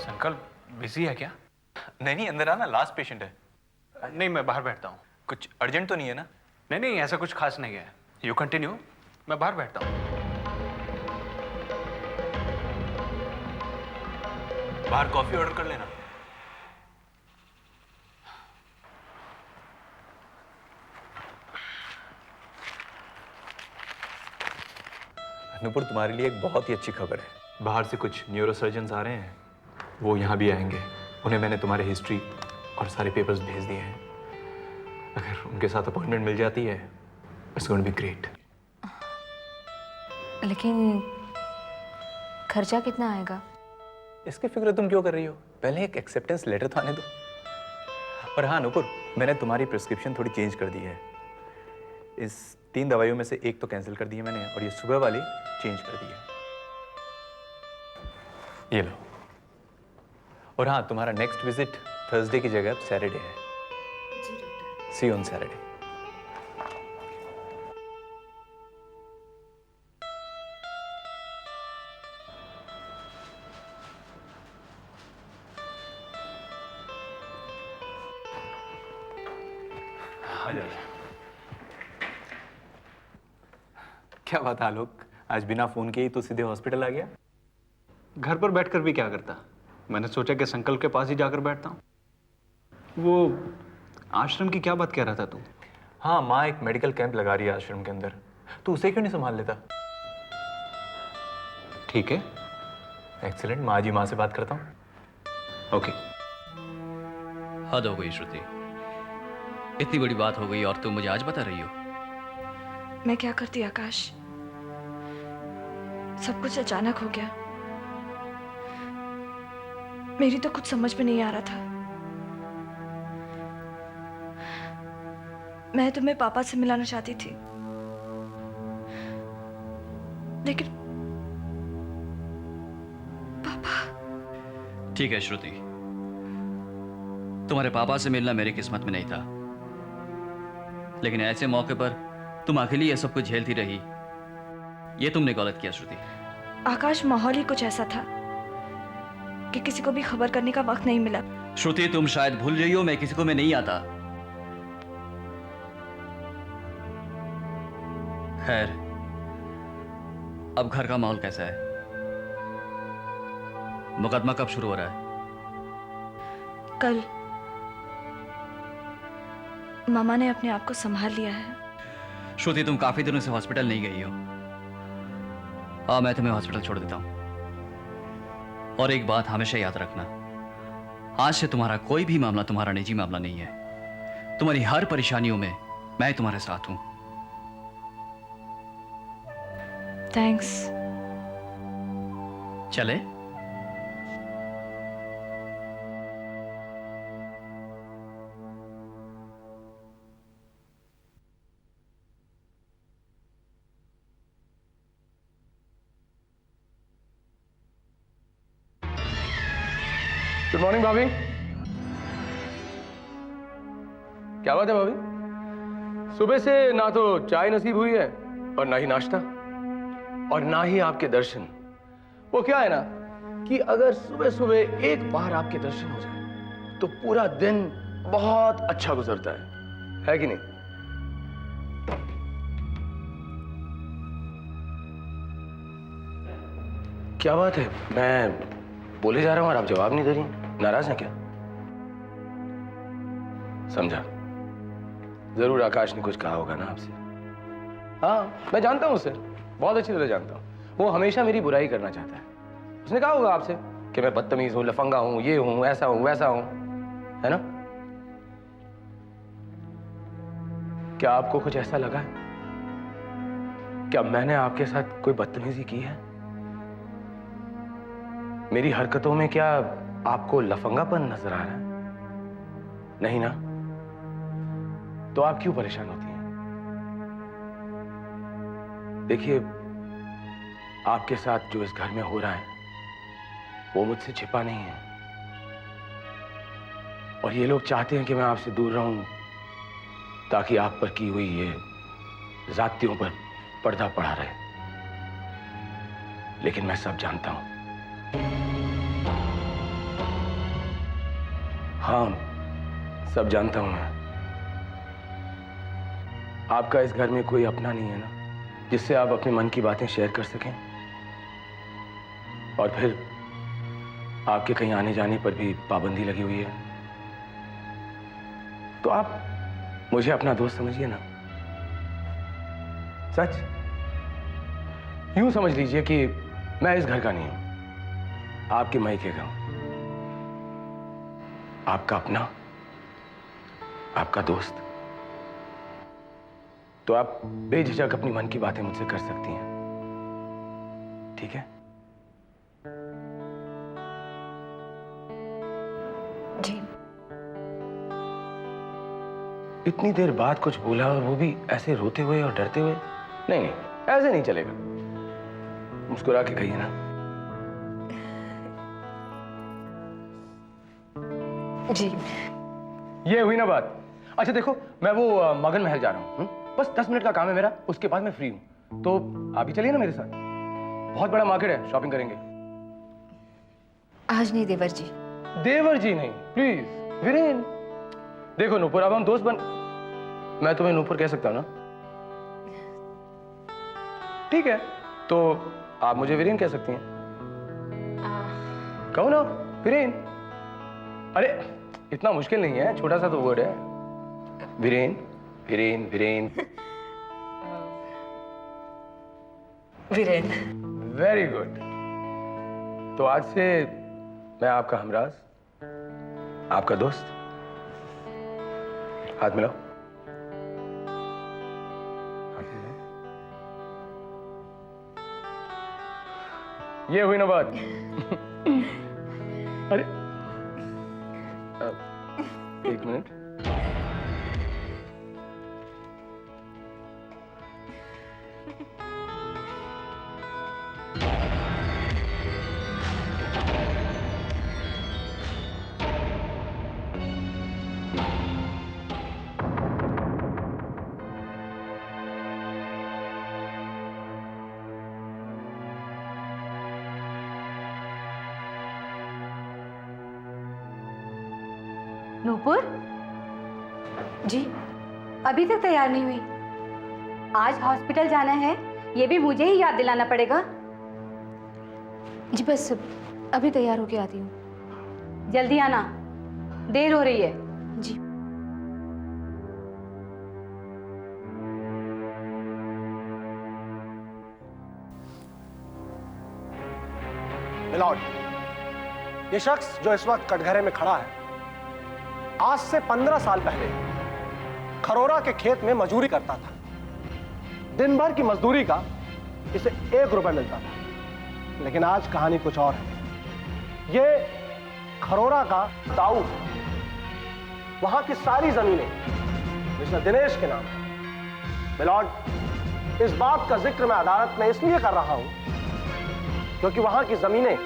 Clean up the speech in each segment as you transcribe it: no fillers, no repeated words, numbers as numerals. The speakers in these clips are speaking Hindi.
संकल्प बिजी है क्या? नहीं नहीं, अंदर आना, लास्ट पेशेंट है। नहीं, मैं बाहर बैठता हूँ। कुछ अर्जेंट तो नहीं है ना? नहीं नहीं, ऐसा कुछ खास नहीं है। यू कंटिन्यू, मैं बाहर बैठता हूँ। बाहर कॉफी ऑर्डर कर लेना। नुपुर, तुम्हारे लिए एक बहुत ही अच्छी खबर है। बाहर से कुछ न्यूरोसर्जन्स आ रहे हैं, वो यहाँ भी आएंगे। उन्हें मैंने तुम्हारे हिस्ट्री और सारे पेपर्स भेज दिए हैं। अगर उनके साथ अपॉइंटमेंट मिल जाती है, it's going to be great. लेकिन खर्चा कितना आएगा? इसकी फिक्र तुम क्यों कर रही हो? पहले एक एक्सेप्टेंस लेटर तो आने दो। और हाँ नुपुर, मैंने तुम्हारी प्रिस्क्रिप्शन थोड़ी चेंज कर दी है। इस 3 दवाइयों में से एक तो कैंसिल कर दी है मैंने, और ये सुबह वाली चेंज कर दी है। ये लो। और हाँ, तुम्हारा नेक्स्ट विजिट थर्सडे की जगह सैटरडे है। जी doctor. See you on Saturday. क्या बात है आलोक, आज बिना फोन के ही तो सीधे हॉस्पिटल आ गया? घर पर बैठकर भी क्या करता? मैंने सोचा कि संकल्प के पास ही जाकर बैठता हूँ। वो आश्रम की क्या बात कह रहा था तू? हाँ, माँ एक मेडिकल कैंप लगा रही है आश्रम के अंदर, तो उसे क्यों नहीं संभाल लेता? ठीक है। एक्सीलेंट, माँ जी, माँ से बात करता हूँ। ओके। हद हो गई श्रुति, इतनी बड़ी बात हो गई और तुम मुझे आज बता रही हो? मैं क्या करती आकाश, सब कुछ अचानक हो गया। मेरी तो कुछ समझ में नहीं आ रहा था। मैं तुम्हें पापा से मिलाना चाहती थी, लेकिन पापा। ठीक है श्रुति, तुम्हारे पापा से मिलना मेरी किस्मत में नहीं था, लेकिन ऐसे मौके पर तुम अकेली ये सब कुछ झेलती रही, ये तुमने गलत किया श्रुति। आकाश, माहौल ही कुछ ऐसा था कि किसी को भी खबर करने का वक्त नहीं मिला। श्रुति, तुम शायद भूल रही हो, मैं किसी को मैं नहीं आता। खैर, अब घर का माहौल कैसा है? मुकदमा कब शुरू हो रहा है? कल। मामा ने अपने आप को संभाल लिया है। श्रुति, तुम काफी दिनों से हॉस्पिटल नहीं गई हो। मैं तुम्हें हॉस्पिटल छोड़ देता हूं। और एक बात हमेशा याद रखना, आज से तुम्हारा कोई भी मामला तुम्हारा निजी मामला नहीं है। तुम्हारी हर परेशानियों में मैं तुम्हारे साथ हूं। थैंक्स। चले? गुड मॉर्निंग भाभी। क्या बात है भाभी, सुबह से ना तो चाय नसीब हुई है और ना ही नाश्ता और ना ही आपके दर्शन। वो क्या है ना कि अगर सुबह सुबह एक बार आपके दर्शन हो जाए तो पूरा दिन बहुत अच्छा गुजरता है कि नहीं? क्या बात है, मैं बोले जा रहा हूं और आप जवाब नहीं दे रही? नाराज हैं क्या? समझा, जरूर आकाश ने कुछ कहा होगा ना आपसे। हाँ, मैं जानता हूं उसे, बहुत अच्छी तरह जानता हूं। वो हमेशा मेरी बुराई करना चाहता है। उसने कहा होगा आपसे कि मैं बदतमीज हूं, लफंगा हूं, ये हूं, ऐसा हूं, वैसा हूं, है ना? क्या आपको कुछ ऐसा लगा है? क्या मैंने आपके साथ कोई बदतमीजी की है? मेरी हरकतों में क्या आपको लफंगापन नजर आ रहा है? नहीं ना? तो आप क्यों परेशान होती हैं? देखिए, आपके साथ जो इस घर में हो रहा है वो मुझसे छिपा नहीं है, और ये लोग चाहते हैं कि मैं आपसे दूर रहूं ताकि आप पर की हुई ये जातियों पर पर्दा पड़ा रहे। लेकिन मैं सब जानता हूं। हाँ, सब जानता हूं मैं। आपका इस घर में कोई अपना नहीं है ना, जिससे आप अपने मन की बातें शेयर कर सकें। और फिर आपके कहीं आने जाने पर भी पाबंदी लगी हुई है। तो आप मुझे अपना दोस्त समझिए ना। सच यूं समझ लीजिए कि मैं इस घर का नहीं हूं, आपके मायके का हूं, आपका अपना, आपका दोस्त। तो आप बेझिझक अपनी मन की बातें मुझसे कर सकती हैं, ठीक है? जी। इतनी देर बाद कुछ बोला और वो भी ऐसे रोते हुए और डरते हुए? नहीं नहीं, ऐसे नहीं चलेगा। मुस्कुरा के कहिए ना। जी। ये हुई ना बात। अच्छा देखो, मैं वो मगन महल जा रहा हूँ। बस 10 मिनट का काम है मेरा, उसके बाद मैं फ्री हूँ। तो आप भी चलिए ना मेरे साथ। बहुत बड़ा मार्केट है, शॉपिंग करेंगे। आज नहीं देवर जी। देवर जी नहीं, प्लीज वीरेन। देखो नूपुर, अब हम दोस्त बन, मैं तुम्हें नूपुर कह सकता हूं ना? ठीक है, तो आप मुझे वीरेन कह सकती हैं। कहो ना वीरेन। अरे इतना मुश्किल नहीं है, छोटा सा तो वर्ड है। वीरेन वीरेन वीरेन। वीरेन। Very good. तो आज से मैं आपका हमराज, आपका दोस्त। हाथ मिलाओ। हाथ मिलाओ। ये हुई ना बात। अरे एक मिनट। नूपुर जी। अभी तक तैयार नहीं हुई? आज हॉस्पिटल जाना है, ये भी मुझे ही याद दिलाना पड़ेगा। जी बस अभी तैयार होके आती हूँ। जल्दी आना, देर हो रही है। जी। मिलॉर्ड, ये शख्स जो इस वक्त कटघरे में खड़ा है, आज से 15 साल पहले खरोरा के खेत में मजदूरी करता था। दिन भर की मजदूरी का इसे 1 रुपए मिलता था। लेकिन आज कहानी कुछ और है। ये खरोरा का दाऊ, वहां की सारी जमीनें मिस्टर दिनेश के नाम है। मिलॉर्ड, इस बात का जिक्र मैं अदालत में इसलिए कर रहा हूं क्योंकि वहां की जमीनें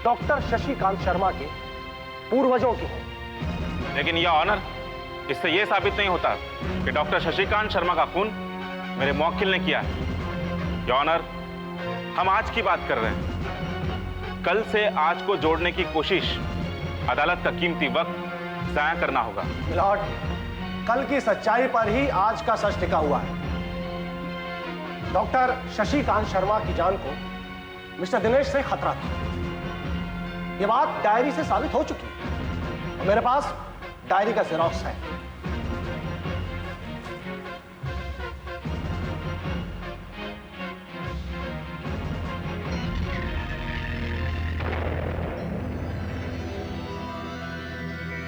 डॉक्टर शशिकांत शर्मा के पूर्वजों की हैं। लेकिन यह ऑनर, इससे यह साबित नहीं होता कि डॉक्टर शशिकांत शर्मा का खून मेरे मौकिल ने किया है। यह ऑनर, हम आज की बात कर रहे हैं। कल से आज को जोड़ने की कोशिश, अदालत का कीमती वक्त जाया करना होगा। मिलॉर्ड, कल की सच्चाई पर ही आज का सच टिका हुआ है। डॉक्टर शशिकांत शर्मा की जान को मिस्टर दिनेश से खतरा था। यह बात डायरी से साबित हो चुकी है और मेरे पास डायरी का जेरॉक्स है।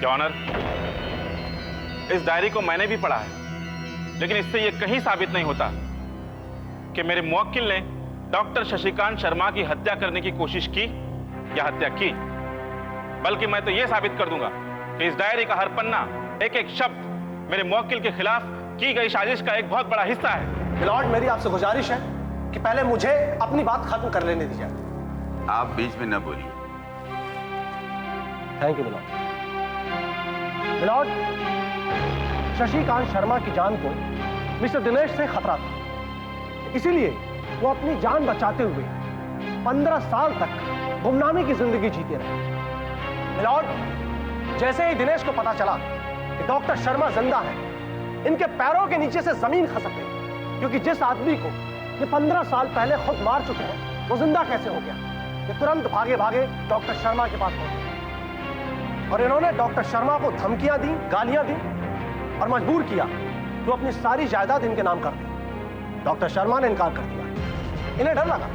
योर ऑनर, इस डायरी को मैंने भी पढ़ा है, लेकिन इससे यह कहीं साबित नहीं होता कि मेरे मुवक्किल ने डॉक्टर शशिकांत शर्मा की हत्या करने की कोशिश की या हत्या की। बल्कि मैं तो यह साबित कर दूंगा कि इस डायरी का हर पन्ना, एक एक शब्द मेरे मुवक्किल के खिलाफ की गई साजिश का एक बहुत बड़ा हिस्सा है। मिलॉर्ड, मेरी आपसे गुजारिश है कि पहले मुझे अपनी बात खत्म कर लेने दीजिए। आप बीच में न बोलिए। Thank you milord. Milord, Shashikant Sharma की जान को मिस्टर दिनेश से खतरा था, इसीलिए वो अपनी जान बचाते हुए 15 साल तक गुमनामी की जिंदगी जीते रहे। मिलॉर्ड, जैसे ही दिनेश को पता चला कि डॉक्टर शर्मा जिंदा है, इनके पैरों के नीचे से जमीन खसक गई, क्योंकि जिस आदमी को ये 15 साल पहले खुद मार चुके हैं वो जिंदा कैसे हो गया। ये तुरंत भागे भागे डॉक्टर शर्मा के पास पहुंचे और इन्होंने डॉक्टर शर्मा को धमकियां दी, गालियां दी और मजबूर किया कि वो अपनी सारी जायदाद इनके नाम कर दे। डॉक्टर शर्मा ने इनकार कर दिया। इन्हें डर लगा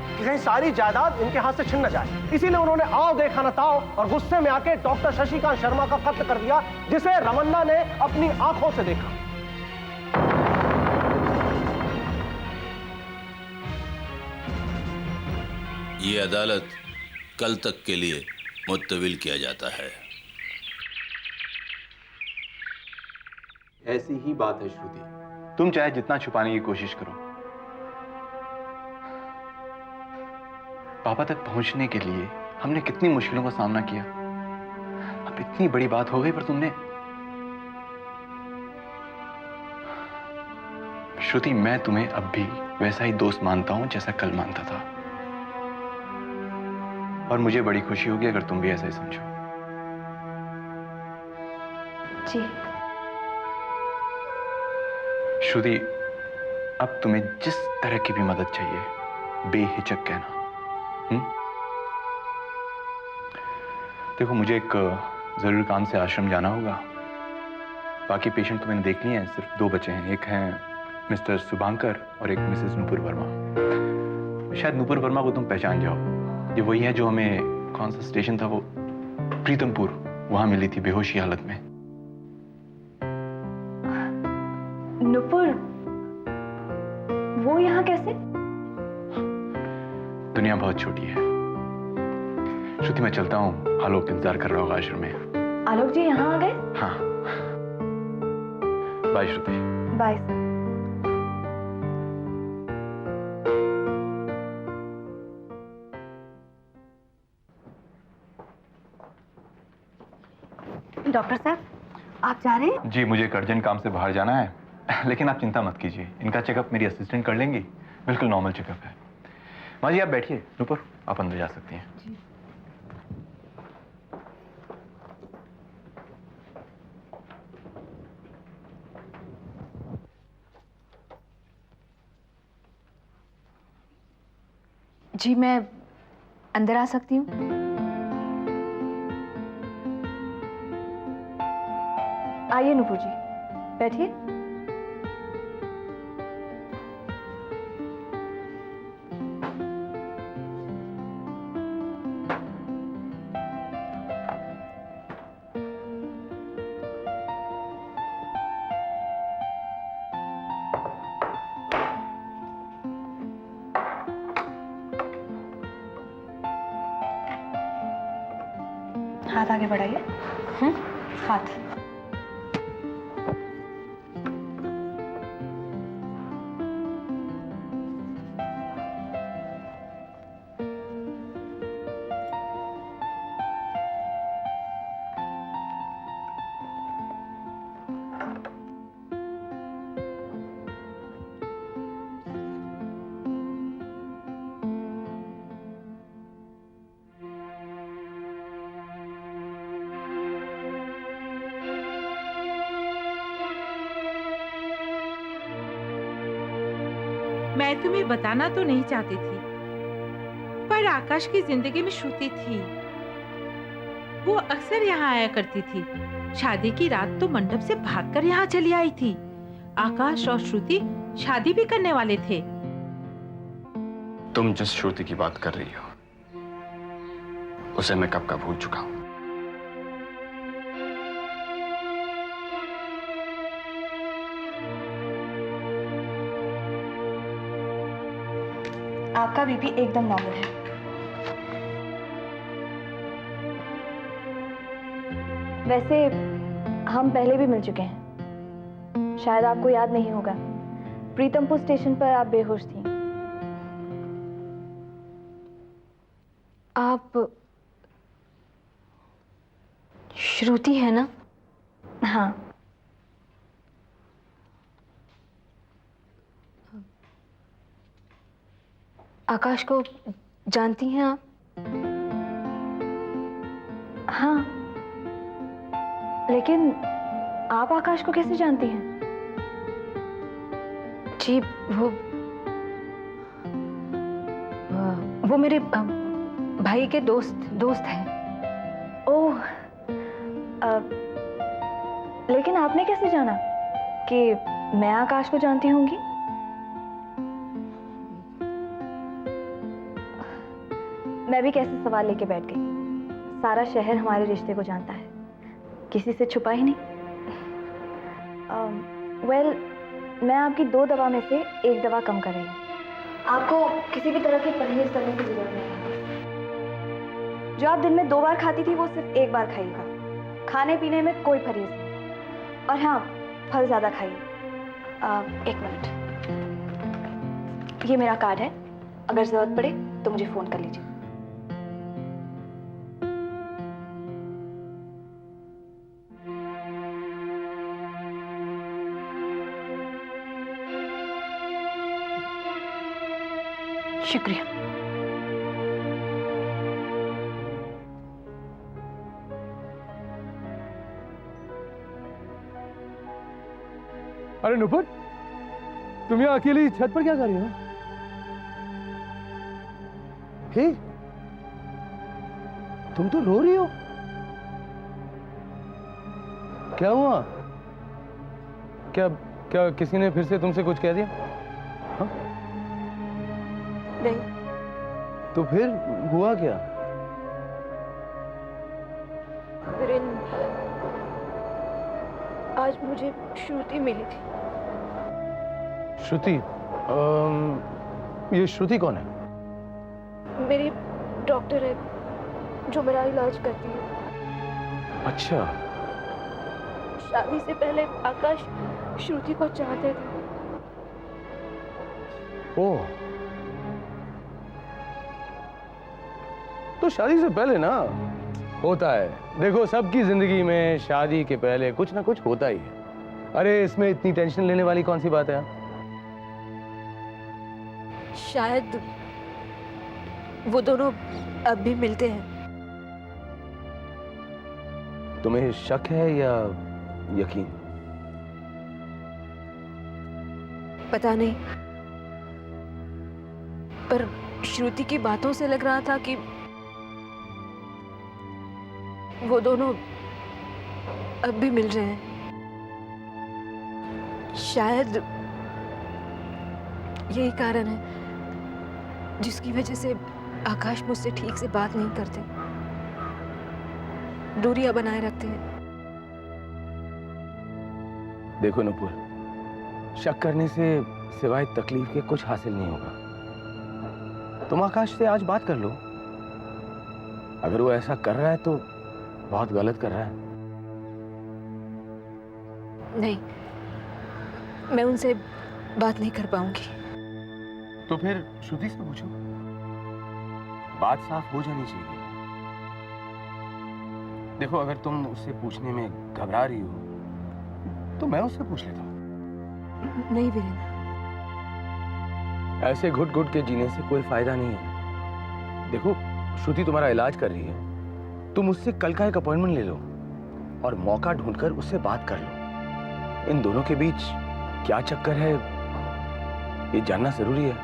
कि कहीं सारी जायदाद इनके हाथ से छिन न जाए, इसीलिए उन्होंने आओ देखा न ताओ और गुस्से में आके डॉक्टर शशिकांत शर्मा का कत्ल कर दिया, जिसे रमन्ना ने अपनी आंखों से देखा। ये अदालत कल तक के लिए मुत्तविल किया जाता है। ऐसी ही बात है श्रुति, तुम चाहे जितना छुपाने की कोशिश करो, पापा तक पहुंचने के लिए हमने कितनी मुश्किलों का सामना किया। अब इतनी बड़ी बात हो गई पर तुमने। श्रुति, मैं तुम्हें अब भी वैसा ही दोस्त मानता हूं जैसा कल मानता था, और मुझे बड़ी खुशी होगी अगर तुम भी ऐसा ही समझो। जी। श्रुति, अब तुम्हें जिस तरह की भी मदद चाहिए बेहिचक कहना। देखो, मुझे एक जरूरी काम से आश्रम जाना होगा। बाकी पेशेंट तो मैंने देख लिए हैं, सिर्फ 2 बचे हैं। एक हैं मिस्टर शुभांकर और एक मिसेस नूपुर वर्मा। शायद नूपुर वर्मा को तुम पहचान जाओ। ये वही है जो हमें, कौन सा स्टेशन था वो, प्रीतमपुर, वहां मिली थी बेहोशी हालत में। नुपुर, वो यहाँ कैसे? दुनिया बहुत छोटी है श्रुति, मैं चलता हूँ। आलोक इंतजार कर रहा होगा आश्रम में। आलोक जी यहाँ आ गए? हाँ, बाय श्रुति। बाय। डॉक्टर साहब, आप जा रहे हैं? जी, मुझे एक अर्जेंट काम से बाहर जाना है, लेकिन आप चिंता मत कीजिए, इनका चेकअप मेरी असिस्टेंट कर लेंगी। बिल्कुल नॉर्मल चेकअप है। माँ जी, आप बैठिए। नुपुर, आप अंदर जा सकती हैं। जी। जी, मैं अंदर आ सकती हूँ? आइए नुपुर जी, बैठिए। हाथ आगे बढ़ाइए। हाथ। मैं तुम्हें बताना तो नहीं चाहती थी, पर आकाश की जिंदगी में श्रुति थी। वो अक्सर यहाँ आया करती थी। शादी की रात तो मंडप से भागकर यहाँ चली आई थी। आकाश और श्रुति शादी भी करने वाले थे। तुम जिस श्रुति की बात कर रही हो उसे मैं कब का भूल चुका हूं। आपका बीपी एकदम नॉर्मल है। वैसे हम पहले भी मिल चुके हैं, शायद आपको याद नहीं होगा। प्रीतमपुर स्टेशन पर आप बेहोश थी। आप श्रुति है ना? हाँ। आकाश को जानती हैं आप? हाँ, लेकिन आप आकाश को कैसे जानती हैं? जी वो मेरे भाई के दोस्त हैं। ओह, लेकिन आपने कैसे जाना कि मैं आकाश को जानती होंगी? मैं भी कैसे सवाल लेके बैठ गई। सारा शहर हमारे रिश्ते को जानता है, किसी से छुपा ही नहीं। वेल, मैं आपकी 2 दवा में से 1 दवा कम कर रही हूँ। आपको किसी भी तरह की परहेज करने की जरूरत नहीं है। जो आप दिन में 2 बार खाती थी वो सिर्फ 1 बार खाइएगा। खाने पीने में कोई परहेज नहीं। और हाँ, फल ज़्यादा खाइए। 1 मिनट, ये मेरा कार्ड है, अगर ज़रूरत पड़े तो मुझे फ़ोन कर लीजिए। शुक्रिया। अरे नुपुर, तुम यहाँ अकेली छत पर क्या कर रही हो? हे, तुम तो रो रही हो। क्या हुआ? क्या किसी ने फिर से तुमसे कुछ कह दिया? हाँ? नहीं। तो फिर हुआ क्या? आज मुझे श्रुति मिली थी। श्रुति? ये श्रुति कौन है? मेरी डॉक्टर है जो मेरा इलाज करती है। अच्छा। शादी से पहले आकाश श्रुति को चाहते थे। ओह, तो शादी से पहले ना होता है। देखो, सबकी जिंदगी में शादी के पहले कुछ ना कुछ होता ही है। अरे इसमें इतनी टेंशन लेने वाली कौन सी बात है? शायद वो दोनों अब भी मिलते हैं। तुम्हें शक है या यकीन? पता नहीं, पर श्रुति की बातों से लग रहा था कि वो दोनों अब भी मिल रहे हैं। शायद यही कारण है जिसकी वजह से आकाश मुझसे ठीक से बात नहीं करते, दूरियां बनाए रखते हैं। देखो नुपुर, शक करने से सिवाय तकलीफ के कुछ हासिल नहीं होगा। तुम आकाश से आज बात कर लो। अगर वो ऐसा कर रहा है तो बहुत गलत कर रहा है। नहीं, मैं उनसे बात नहीं कर पाऊंगी। तो फिर श्रुति से पूछो, बात साफ हो जानी चाहिए। देखो, अगर तुम उससे पूछने में घबरा रही हो तो मैं उससे पूछ लेता हूँ। नहीं वीरेंद्र, ऐसे घुट घुट के जीने से कोई फायदा नहीं है। देखो, श्रुति तुम्हारा इलाज कर रही है, तुम उससे कल का एक अपॉइंटमेंट ले लो और मौका ढूंढकर उससे बात कर लो। इन दोनों के बीच क्या चक्कर है ये जानना जरूरी है।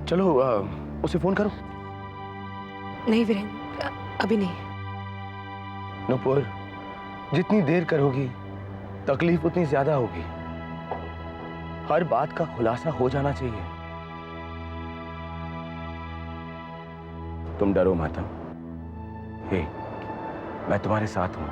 चलो उसे फोन करो। नहीं वीरेंद्र, अभी नहीं। नुपुर, जितनी देर करोगी तकलीफ उतनी ज्यादा होगी। हर बात का खुलासा हो जाना चाहिए। तुम डरो मत। हे, मैं तुम्हारे साथ हूं।